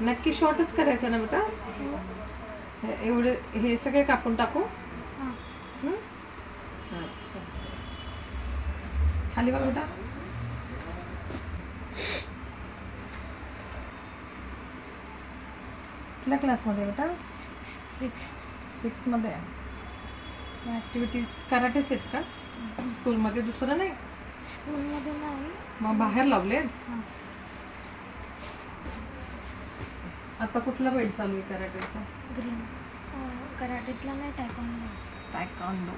नक्की शॉर्टच करायचं ना बेटा. एवढे हे सगळे कापून टाकू. अच्छा, खाली बघ बेटा. कुठल्या क्लासमध्ये बेटा? 6th मध्ये. ॲक्टिव्हिटीज कराटेच आहेत का स्कूलमध्ये? दुसरं नाही? स्कूलमध्ये नाही. मग बाहेर लावले. आता कुठला बेल्ट चालू आहे कराटेचा? ग्रीन. कराटेतला नाही, टायकॉन्डो. टायकॉन्डो.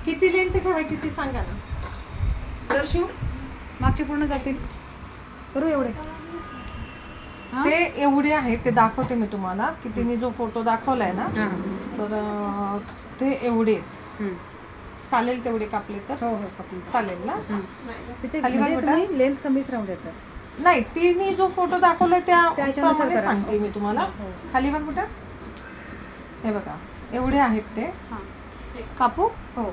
किती लेंथ ठेवायची ती सांगा ना. दर्शू मागचे पूर्ण जाते करू एवढे. ते एवढे आहे ते दाखवते मी तुम्हाला की तिने जो फोटो दाखवलाय ना, तर ते एवढे चालेल तेवढे कापले तर? हो कापून चालेल ना. खाली तुम्ही लेंथ कमीच राहू देतात. नाही, तिने जो फोटो दाखवलाय त्याच्यानुसार त्याप्रमाणे करा. सांगते मी तुम्हाला. खाली बघ बेटा, हे बघा एवढे आहेत ते. कापू? हो.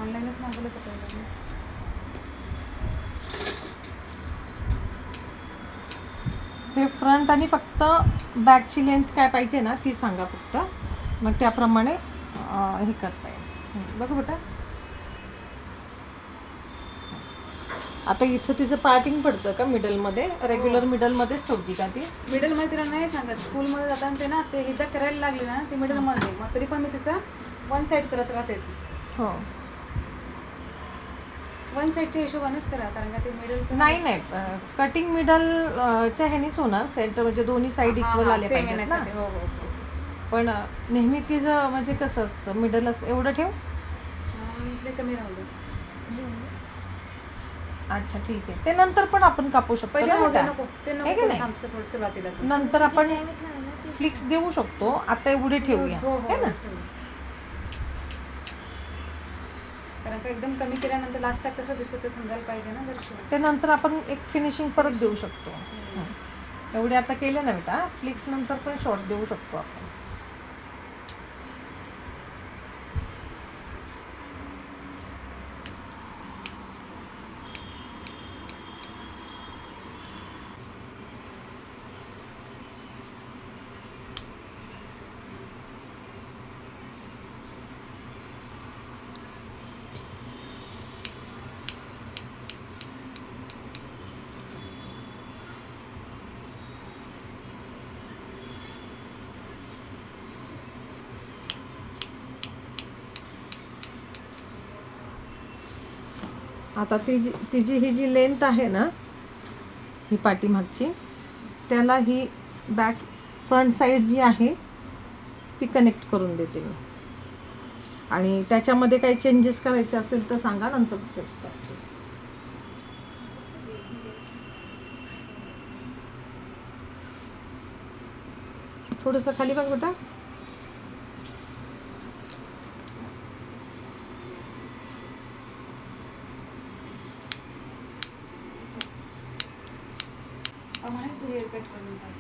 ऑनलाईनच मागवलं तर पहिलं. ते फ्रंट आणि फक्त बॅकची लेंथ काय पाहिजे ना ती सांगा फक्त, मग त्याप्रमाणे हे करता येईल. बघू बेटा, आता इथं तिचं पार्टिंग पडतं का मिडलमध्ये? रेग्युलर मिडलमध्येच ठेवती का ती? मिडलमध्ये तिला नाही सांगत. स्कूलमध्ये जाताना ते ना ते एकदा करायला लागले ना ते मिडलमध्ये, मग तरी पण मी तिचा वन साईड करत राहते. हो, वन साईडच्या हिशोबानेच करा, कारण का ते मिडलचं नाही कटिंग मिडलच्या ह्यानीच होणार. सेंटर म्हणजे दोन्ही साईड इक्वल आले सेम पाहिजेत ना. येण्यासाठी. हो हो. पण नेहमी तिचं म्हणजे कसं असतं, मिडल असतं. एवढं ठेव. ते कमी राहू दे. अच्छा ठीक आहे. ते नंतर पण आपण कापू शकतो पहिले ना होते बेटा? नको ते आहे की नको नाही? थांबचं थोडं सुरुवातीला ते. नंतर आपण जे टाइम ठेवलं ना ते फ्लिक्स देऊ शकतो. आता एवढे ठेवूया, हो हो है ना? हो. कारण का एकदम कमी केल्यानंतर लास्टला कसं दिसतं ते समजायला पाहिजे ना. दर्शन ते नंतर आपण एक फिनिशिंग परत देऊ शकतो. एवढे आता केले ना बेटा, फ्लिक्स नंतर पण शॉर्ट देऊ शकतो आपण. आता तिची ही जी लेंथ आहे ना, ही पाठीमागची, त्याला ही बॅक फ्रंट साईड जी आहे ती कनेक्ट करून देते मी. आणि त्याच्यामध्ये काही चेंजेस करायचे असेल तर सांगा, नंतर स्टेप्स टाकते. थोडंसं खाली बघ बेटा. हेअर कट करून टाक.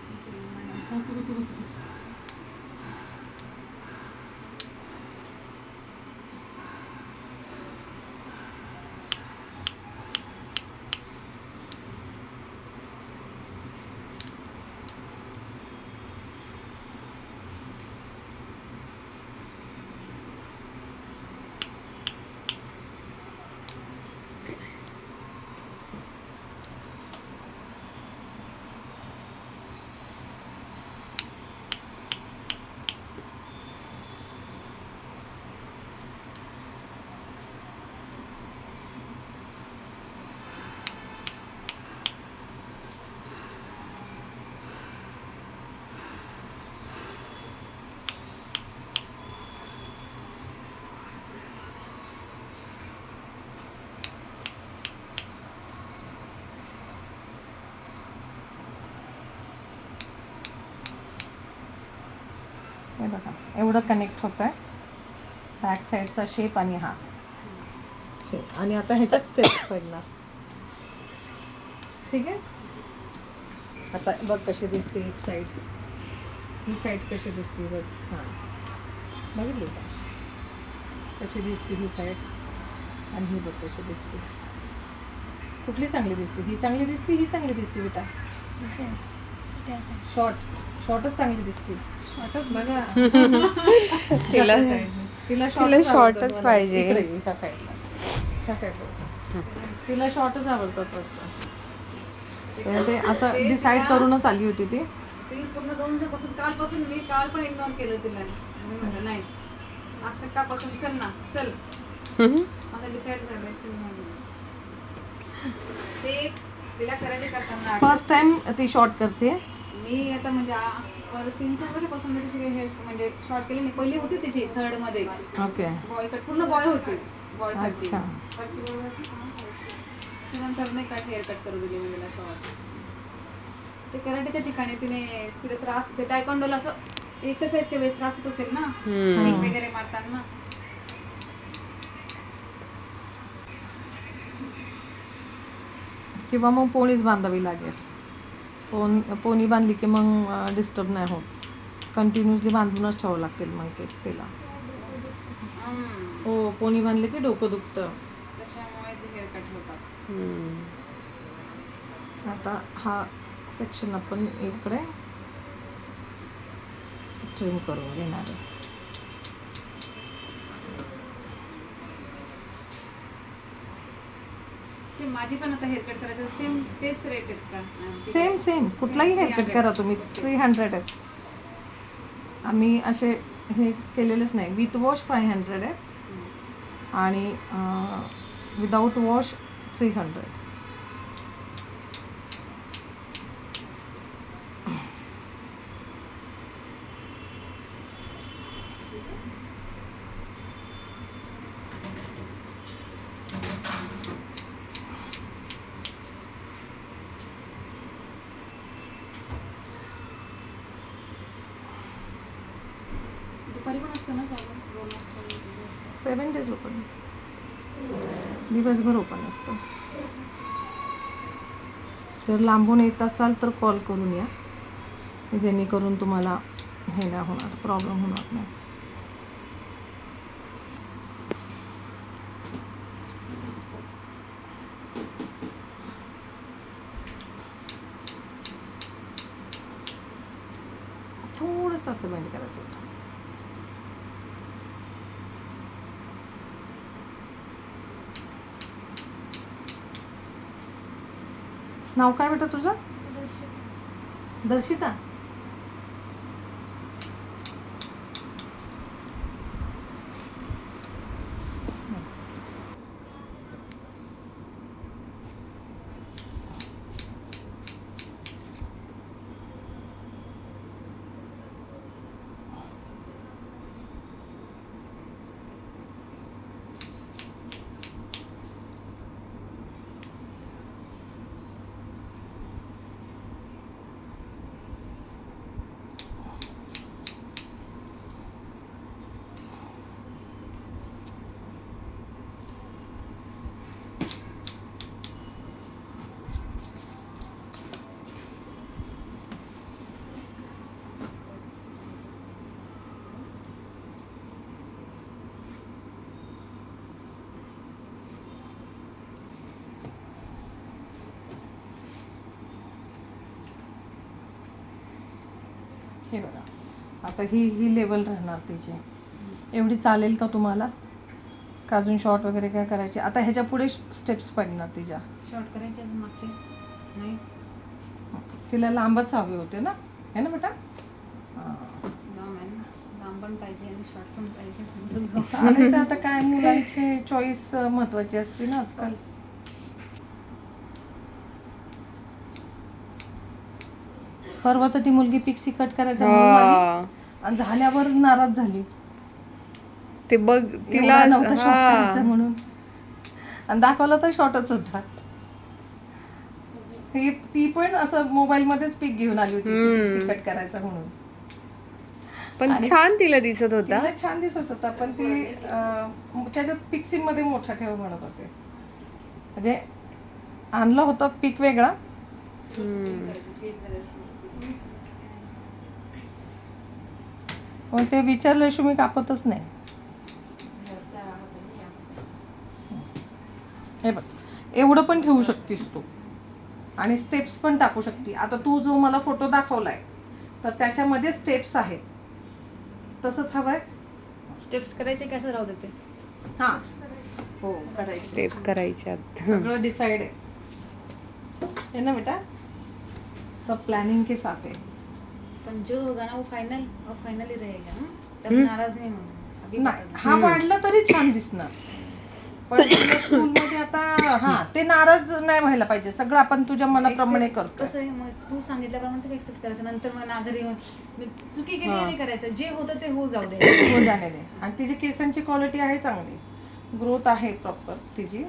हे बघा एवढं कनेक्ट होत आहे बॅक साईडचा शेप आणि हा हे. आणि आता ह्याच्यात स्टेप्स पडणार. ठीक आहे. आता बघ कशी दिसते एक साईड, ही साईड कशी दिसते बघ. हां बघितली का कशी दिसते ही साईड आणि ही बघ कशी दिसते. कुठली चांगली दिसते? ही चांगली दिसते, ही चांगली दिसते बेटा? शॉर्टच चांगली दिसते. शॉर्टच बघा तिला शॉर्टच पाहिजे. ह्या साईडला ह्या साईडला तिला शॉर्टच आवडतात वाटतं. ते असं डिसाईड करूनच आली होती ती. ती पूर्ण 2 दिवसापासून कालपासून मी काल पण इग्नोर केलं तिला. मी म्हटलं नाही असं का पासून चल ना चल आता डिसाईड झालंय चल म्हणून. ते तिला कराटे करताना फर्स्ट टाइम ती शॉर्ट करते. मी आता म्हणजे 3-4 वर्षापासून मी तिची हेअर म्हणजे शॉर्ट केली नाही. पहिली होती तिची 3rd मध्ये ओके. बॉय कट पूर्ण बॉय होती बॉय साठी. अच्छा. नंतर नाही कट हेअर कट करू दिली मी तिला शॉर्ट. ते कराटेच्या ठिकाणी तिला त्रास होते. टायकोंडोला असं एक्सरसाइजच्या वेळेस त्रास होत असेल ना किक वगैरे मारताना. किंवा मग पोणीच बांधावी लागेल. पोनी बांधली की मग डिस्टर्ब नाही होत. कंटिन्युअसली बांधूनच ठेवावं लागतील मग केस तिला. हो पोनी बांधले की डोकं दुखतं. त्याच्यामुळे ते हेअर कट होतात. आता हा सेक्शन आपण इकडे ट्रिम करून घेणार आहे. सेम माझी पण आता हेअर कट करायचं सेम तेच रेट आहेत का? सेम कुठलाही हेअर कट करा तुम्ही 300 आहेत. आम्ही असे हे केलेलेच नाही. विथ वॉश 500 आहे आणि विदाऊट वॉश 300. दुपारी पण असतं ना चालू 2 वाजता? 7 days ओपन, दिवसभर ओपन असतं. तर लांबून येत असाल तर कॉल करून या, जेणेकरून तुम्हाला हे नाही होणार, प्रॉब्लेम होणार नाही. थोडंसं असं बेंड करायचं होतं. नाव काय बेटा तुझं? दर्शिता. हे बघा, आता ही लेवल राहणार तिची. एवढी चालेल का तुम्हाला? का अजून शॉर्ट वगैरे काय करायचे? आता ह्याच्या पुढे स्टेप्स पडणार तिच्या. शॉर्ट करायचे अजून मागचे नाही. तिला लांबच हवे होते ना, है ना बेटा? लांब पण पाहिजे आणि शॉर्ट पण पाहिजे. चालायचं आता काय, मुलांची चॉईस महत्वाची असते ना आजकाल. परवा तर ती मुलगी पिक्सी कट करायचा म्हणून आली आणि झाल्यावर नाराज झाली. ते बघ तिला एवढा नव्हता शॉर्ट करायचा म्हणून, आणि दाखवला तर शॉर्टच होता. ती पण असं मोबाईल मध्येच पिक घेऊन आली होती पिक्सी कट करायचा म्हणून. पण आणि छान तिला दिसत होता. तिला छान दिसत होता, पण ती त्याच्यात पिक्सिंग मध्ये मोठा ठेव म्हणत होते. म्हणजे आणलं होतं पीक वेगळा. पण ते विचारल्याशिवाय मी कापतच नाही. हे बघ, एवढं पण ठेवू शकतीस तू आणि स्टेप्स पण टाकू शकते. आता तू जो मला फोटो दाखवलाय तर त्याच्यामध्ये स्टेप्स आहेत, तसंच हवंय. स्टेप्स करायचे कसं राहू देते. हा हो करायचं, स्टेप करायच्यात. सगळं डिसाइड आहे. है ना बेटा, सब प्लानिंग के साथ है. पण जो होगा ना वो फायनली रहेगा ना, तब नाराज नाही होणार. अभी नाही, बता हा वाढला तरी छान दिसणार. पण स्कूलमध्ये आता हा ते नाराज नाही व्हायला पाहिजे. सगळं आपण तुझ्या मनाप्रमाणे Accept करतो. कसं आहे, मग तू सांगितल्याप्रमाणे ते एक्सेप्ट करायचं. नंतर मग ना घरी येऊन मी चुकी केली नाही करायचं, जे होतं ते होऊ जाऊ दे. हो जाणे दे. आणि तिची केसांची क्वालिटी आहे चांगली, ग्रोथ आहे प्रॉपर तिची,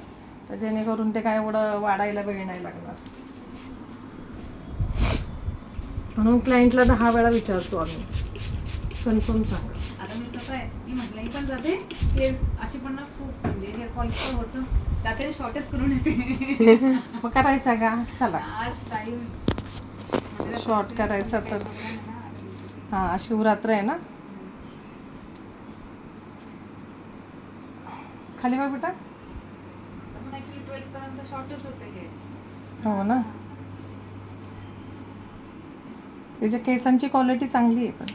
तर जेणेकरून ते काय एवढं वाढायला वेळ नाही लागणार. म्हणून क्लायंटला 10 वेळा विचारतो आम्ही, कन्फर्म सांगा. आता मी स्वतः आहे, मी म्हटलं मी पण जाते, हेअर अशी पण ना खूप म्हणजे हेअर पॉलिश पण होतं, जाते शॉर्टेज करून येते. मग करायचा का? चला आज टाईम शॉर्ट करायचा तर हा शिवरात्र आहे ना. खाली बघ बेटा. पण ऍक्च्युली 12th पर्यंत शॉर्टच होते हेअर. हो ना, तिच्या केसांची क्वालिटी चांगली आहे, पण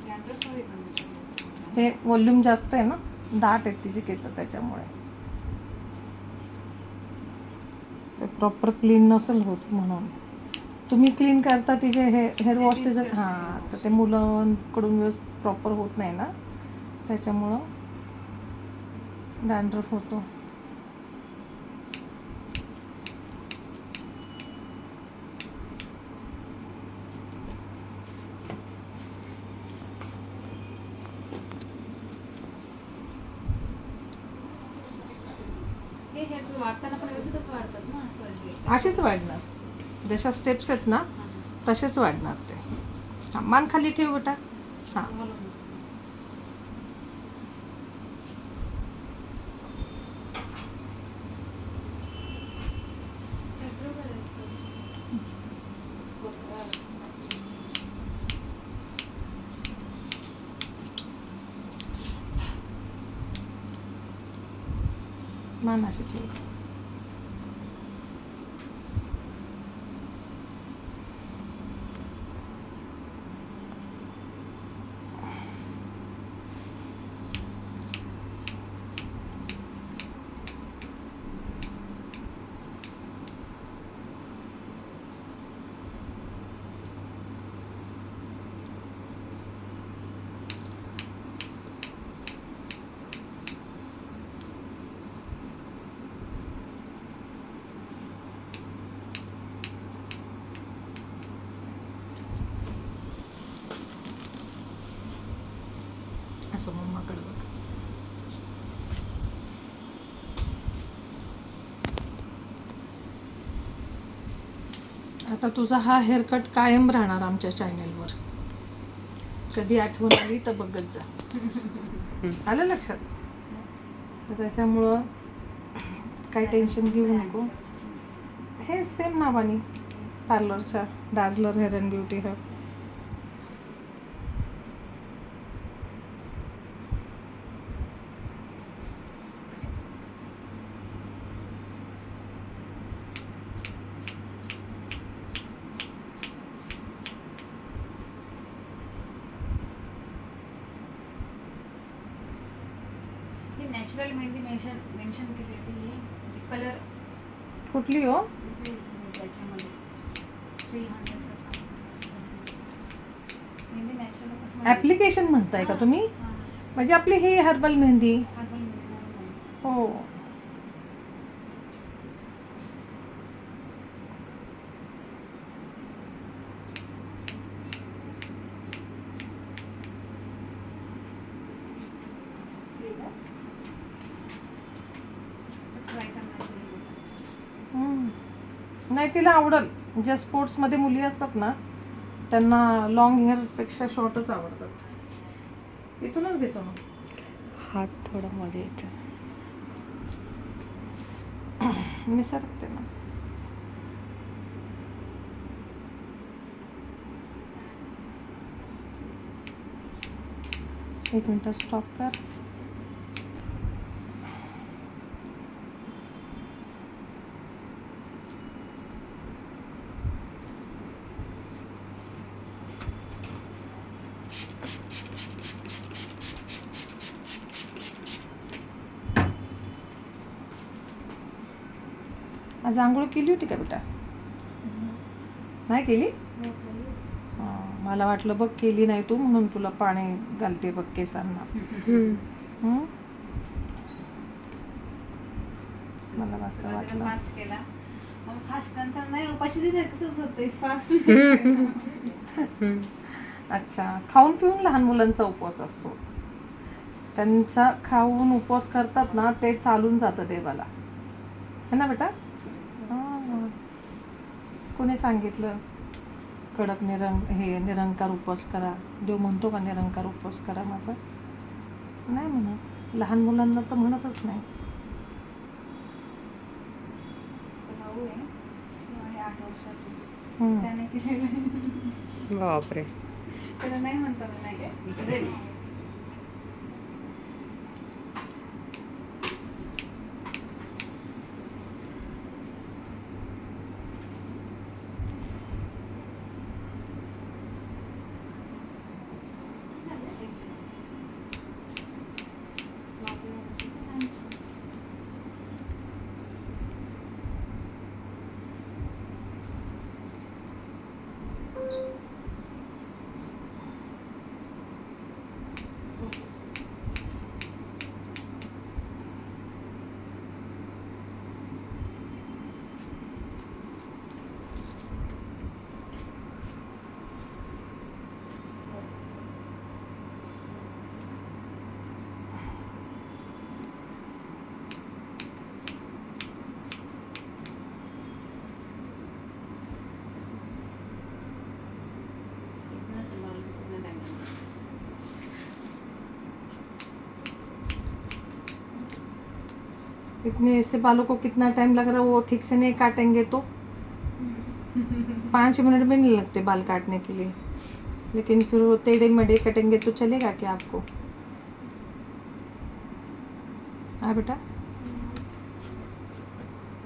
Dandruff मध्ये पण होतं. ते वॉल्यूम जास्त आहे ना, दाट आहेत तिची केस, त्याच्यामुळे ते प्रॉपर क्लीन नसेल होत. म्हणून तुम्ही क्लीन करता तिचे हेअर वॉश तिचं, हां, तर ते मुलांकडून व्यवस्थित प्रॉपर होत नाही ना, त्याच्यामुळं डॅन्ड्रफ होतो. हे हेअर्स वाढताना पण व्यवस्थितच वाढतात ना, असं हे. असेच वाढणार, जशा स्टेप्स आहेत ना तसेच वाढणार ते. हां, मान खाली ठेव बेटा. हां, मान अशी ठेव. असं मम्माकडे बघ. आता तुझा हा हेअरकट कायम राहणार आमच्या चॅनलवर. कधी आठवण आली तर बघत जा. आलं लक्षात? तर त्याच्यामुळं काही टेन्शन घेऊ नको. हे सेम नावाने पार्लरच्या dazzler hair and beauty hub. ही नॅचरल मेहंदी मेन्शन केली होती. कलर कुठली हो? त्याच्यामध्ये 300 मेहंदी नॅचरल ॲप्लिकेशन म्हणताय का तुम्ही? म्हणजे आपली ही हर्बल मेहंदी. हो, ट्राय करण्याची. नाही तिला आवडल. ज्या स्पोर्ट्समध्ये मुली असतात ना त्यांना लॉंग हेअरपेक्षा शॉर्टच आवडतात. इथूनच घे सोनू. हात थोडा मध्ये येतो. मी सरकते ना. एक मिनिट स्टॉप कर. आज आंघोळ केली होती का बेटा? नाही केली? मला वाटलं बघ केली नाही तू म्हणून तुला पाणी घालते बघ केसांना. हं? मला असं वाटलं. फास्ट केला मग फास्ट नंतर नाही उपाशी दिले कसंच होतंय फास्ट. अच्छा, खाऊन पिऊन लहान मुलांचा उपवास असतो. त्यांचा खाऊन उपवास करतात ना ते चालून जातं देवाला, है ना बेटा? हां. कोणी सांगितलं कडक निरंकार उपवास करा? देव म्हणतो का निरंकार उपवास करा माझा? नाही म्हणत. लहान मुलांना तर म्हणतच नाही. भाऊ आहे 8 वर्षाचा, हं. त्याने केलेलं. बापरे. त्याला नाही म्हणतो मी नाही काय मी करेल. इतने से बालों को कितना टाइम लग रहा है वो ठीक से नहीं काटेंगे तो 5 मिनट भी नहीं लगते बाल काटने के लिए, लेकिन फिर वो टेढ़े मेढ़े कटेंगे तो चलेगा क्या आपको? हाँ बेटा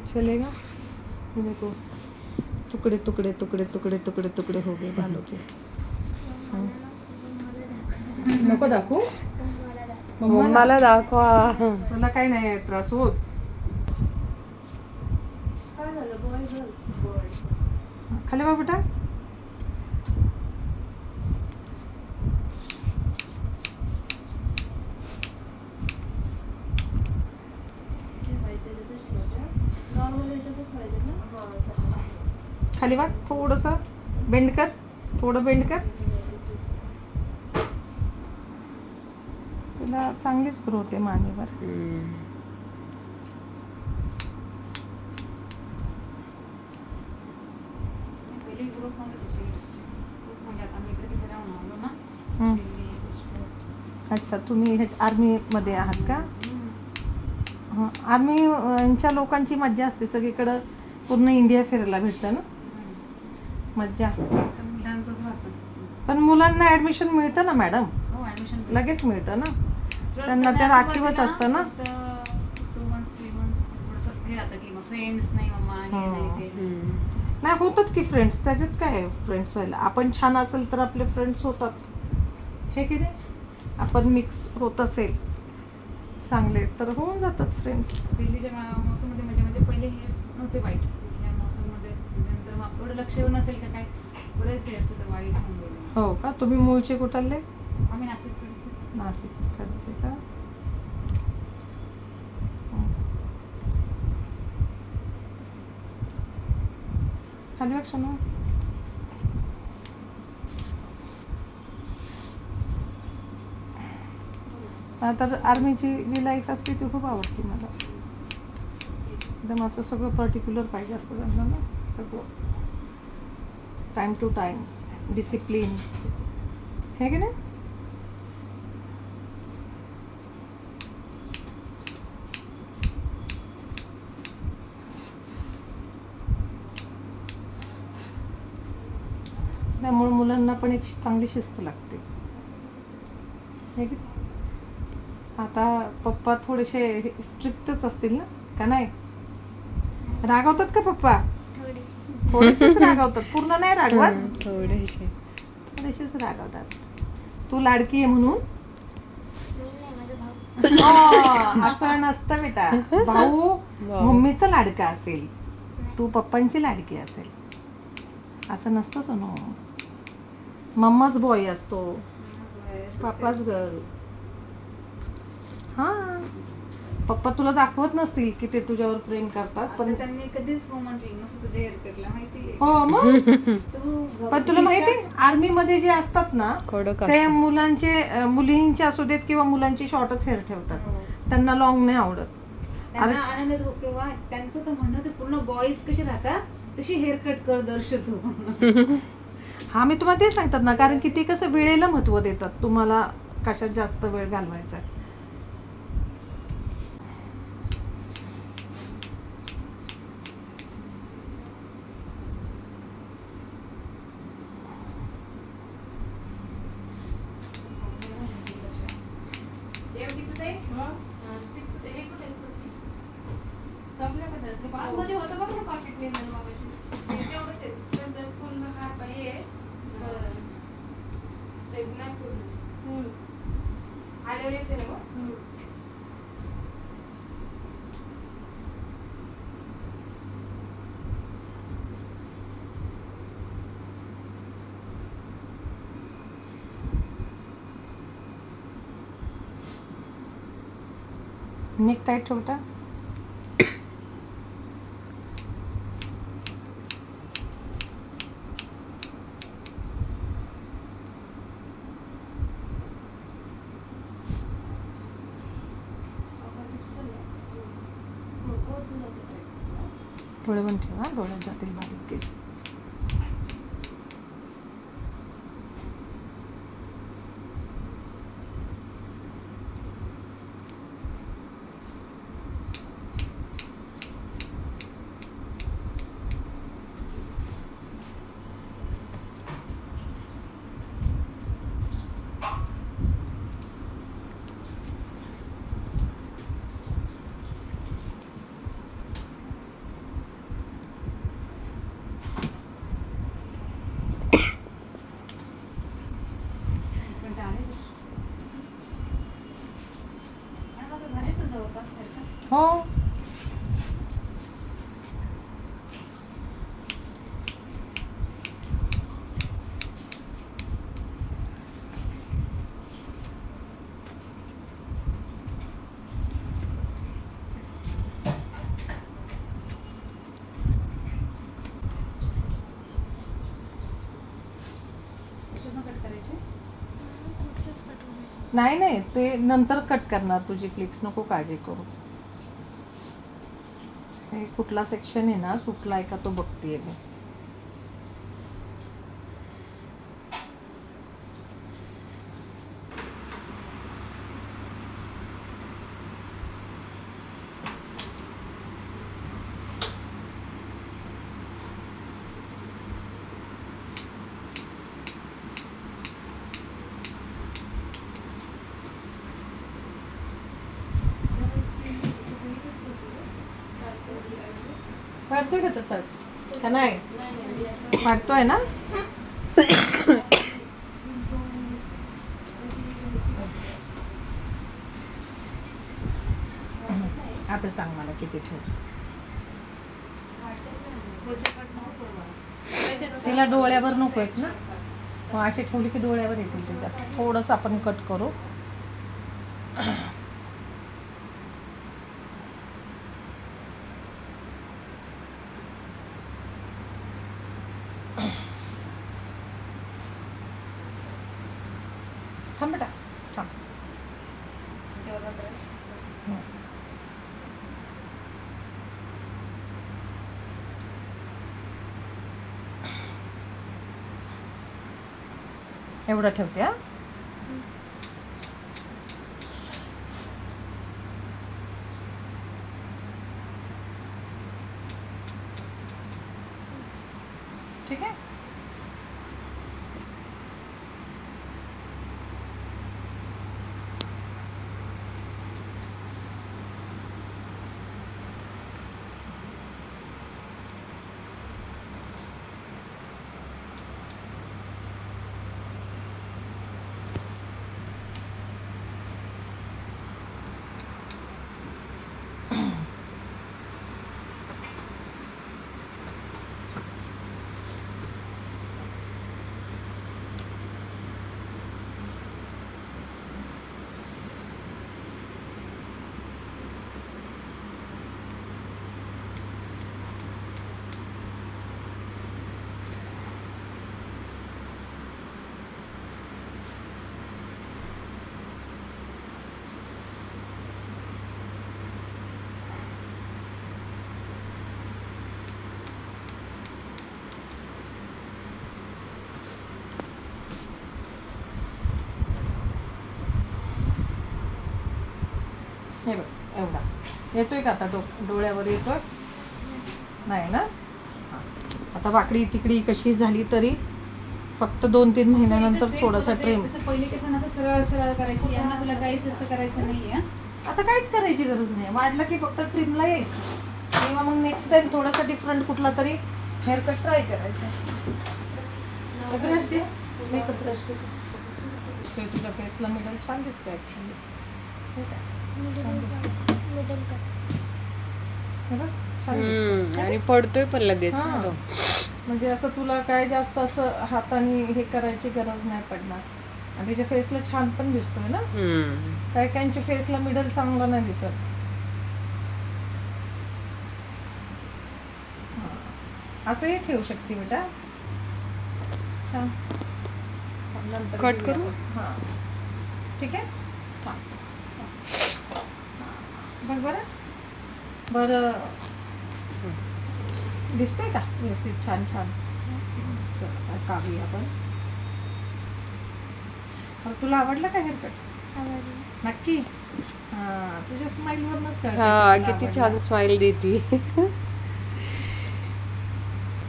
चलेगा? देखो टुकड़े टुकड़े टुकड़े टुकड़े टुकड़े टुकड़े हो गए बालों के. हाँ. नको दाखवू? मला दाखवा. तुला काय नाही त्रास होत? खाली बघ बेटा. खाली बघ थोडस बेंड कर, थोडं बेंड कर. तिला चांगलीच ग्रोथ आहे मानेवर. पहिली ग्रुप मध्ये त्याची खूप म्हणजे आता मी इकडे तिकडे राहून आलो ना. हं. दिल्ली, अच्छा, तुम्ही आर्मीमध्ये आहात का? हां, आर्मी यांच्या लोकांची मज्जा असते. सगळीकडं पूर्ण इंडिया फिरायला भेटतं ना, मज्जा. तर मुलांचंच राहतं. पण मुलांना ॲडमिशन मिळतं ना मॅडम, हो ॲडमिशन लगेच मिळतं ना. त्यांना ते राखीवच असतं ना. 2 months 3 months थोडंसं हे राहतं की मग फ्रेंड्स नाही मम्मा हे नाही ते. नाही होतात की फ्रेंड्स, त्याच्यात काय आहे फ्रेंड्स व्हायला? आपण छान असेल तर आपले फ्रेंड्स होतात, हे की नाही? आपण मिक्स होत असेल चांगले तर होऊन जातात फ्रेंड्स. दिल्लीच्या मौसममध्ये म्हणजे पहिले हेअर्स नव्हते वाईट, तिथल्या मौसममध्ये नंतर मग एवढं लक्ष नसेल का काय बरेच हेअर्स होते वाईट होऊन गेले. हो का? तुम्ही मूळचे कुठले? आम्ही नाशिककडचे. नाशिककडचे का? खाली बघ सोनू. तर आर्मीची जी लाईफ असते ती खूप आवडते मला. एकदम असं सगळं पर्टिक्युलर पाहिजे असतं त्यांना ना, सगळं टाईम टू टाईम. डिसिप्लिन है की नाही. त्यामुळे मुलांना पण एक चांगली शिस्त लागते है की. आता पप्पा थोडेसे स्ट्रिक्टच असतील ना का नाही. रागवतात का पप्पा. थोडीशी. थोडेसेच रागवतात, पूर्ण नाही रागवत, थोडेसे. थोडेसेच रागवतात. तू लाडकी आहे म्हणून. मी नाही, माझा भाऊ. असं नसतं बेटा. भाऊ मम्मीचा लाडका असेल, तू पप्पांची लाडकी असेल, असं नसतं सोनू. मम्माच बॉय असतो, पप्पाच गर्ल. हा, पप्पा तुला दाखवत नसतील की ते तुझ्यावर प्रेम करतात, पण त्यांनी कधीच हो म्हटलं नसतं तुझ्या हेअरकटला माहिती. हो मग. तू पण तुला माहिती आर्मी मध्ये जे असतात ना कडक ते असतं. मुलींचे असू देत किंवा मुलांची शॉर्टच हेअर ठेवतात, त्यांना लॉंग नाही आवडत. त्यांना आनंद होतो किंवा त्यांचं तर म्हणणं ते पूर्ण बॉईज कसे राहतात तशी हेअर कट कर दर्शतो. हा, मी तुम्हाला ते सांगतात ना, कारण की ते कसं वेळेला महत्व देतात, तुम्हाला कशात जास्त वेळ घालवायचा. नेक टाईट ठेवता. डोळे पण ठेवा, डोळ्यात जातील बारीक केस. हो, थोडंसंच कटवून. नाही नाही, ते नंतर कट करणार तुझी फ्लिक्स, नको काळजी करू. हे कुठला सेक्शन आहे ना सुटलाय का तो बघतीये मी. वाटतोय का तसाच का नाही. वाटतोय ना. आता सांग मला किती ठेव. तिला डोळ्यावर नको आहेत ना, मग असे ठेवले की डोळ्यावर येतील त्याच्यात. थोडंसं आपण कट करू. थांब बेटा, थांब. एवढा ठेवते हा. ठीक आहे. हे बघ एवढा येतोय का आता डोळ्यावर येतोय नाही ना. हा. आता वाकडी तिकडी कशी झाली तरी फक्त 2-3 महिन्यानंतर थोडासा ट्रिम. पहिले केसांना असं सरळ सरळ करायची, यांना तुला काहीच जास्त करायचं नाहीये. आता काहीच करायची गरज नाही. वाढलं की फक्त ट्रिमला यायचं किंवा मग नेक्स्ट टाइम थोडासा डिफरंट कुठला तरी हेअरकट ट्राय करायचा. ब्रश दे, मेकअप ब्रश दे. तुझ्या फेसला मिडल छान दिसतो ॲक्च्युली. छान दिसतो. मिडल कर. हे बघ, छान दिसतो. आणि पडतोय पण लगेच हा. ना तो. म्हणजे असं तुला काय जास्त असं हाताने हे करायची गरज नाही पडणार. आणि तिच्या फेसला छान पण दिसतोय ना. काही काहींच्या फेसला मिडल चांगला नाही दिसत. हा. असंही ठेवू शकते बेटा. छान. नंतर कट घेऊया करू? आपण. हा. ठीक आहे. हा. बघ बरं दिसतोय का व्यवस्थित? छान छान. चल काढूया आपण. तुला आवडलं का हेअरकट? आवडलं. नक्की. हा तुझ्या स्माईलवरनच कळतं हा की तुला किती आवडलं. छान स्माइल देती.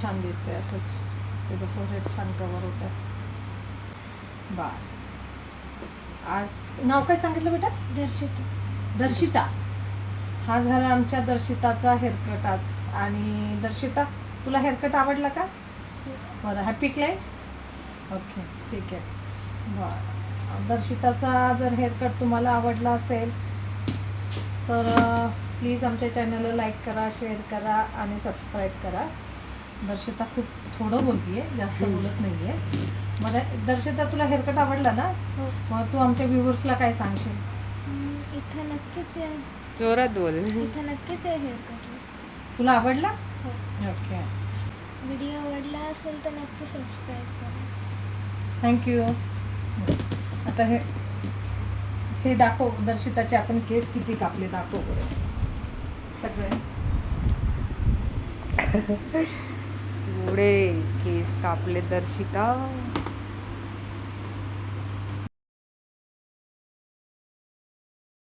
छान दिसते असंच. तुझं फोरहेड छान कव्हर होतं. बर. आज नाव काय सांगितलं बेटा? दर्शित. दर्शिता. हा झाला आमच्या दर्शिताचा हेअरकट आज. आणि दर्शिता तुला हेअरकट आवडला का? बरं. Happy client. ओके ठीक आहे. बरं. दर्शिताचा जर हेअरकट तुम्हाला आवडला असेल तर प्लीज आमच्या चॅनलला लाईक करा, शेअर करा आणि सबस्क्राईब करा. दर्शिता खूप थोडं बोलतीये, जास्त बोलत नाहीये. बरं दर्शिता तुला हेअरकट आवडला ना? हो. मग तू आमच्या व्ह्यूवर्सला काय सांगशील? इथं नक्कीच आहे. जोरात बोल. इथं नक्कीच आहे हेअर कट. तुला आवडला? हो. ओके. व्हिडिओ आवडला असेल तर नक्की सबस्क्राईब करा. थँक्यू. आता हे दाखव दर्शिताचे आपण केस किती कापले दाखव बरं सगळे. एवढे केस कापले दर्शिता.